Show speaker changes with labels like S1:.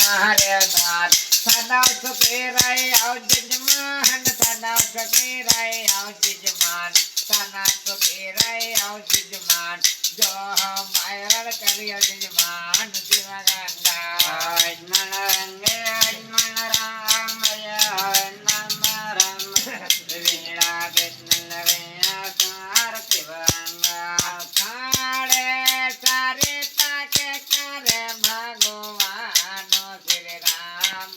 S1: मारे दात सदा सुखी रहे आओ जजमान सदा सुखी रहे आओ जजमान सदा सुखी रहे आओ जजमान जो हम आयरन करियो जजमान शिव गंगा
S2: अजमन रंगे अजमन रामया नम राम वीणा कृष्ण लवैया कार शिवंगा
S1: खाड़े सारे ताके करे भगवान श्री राम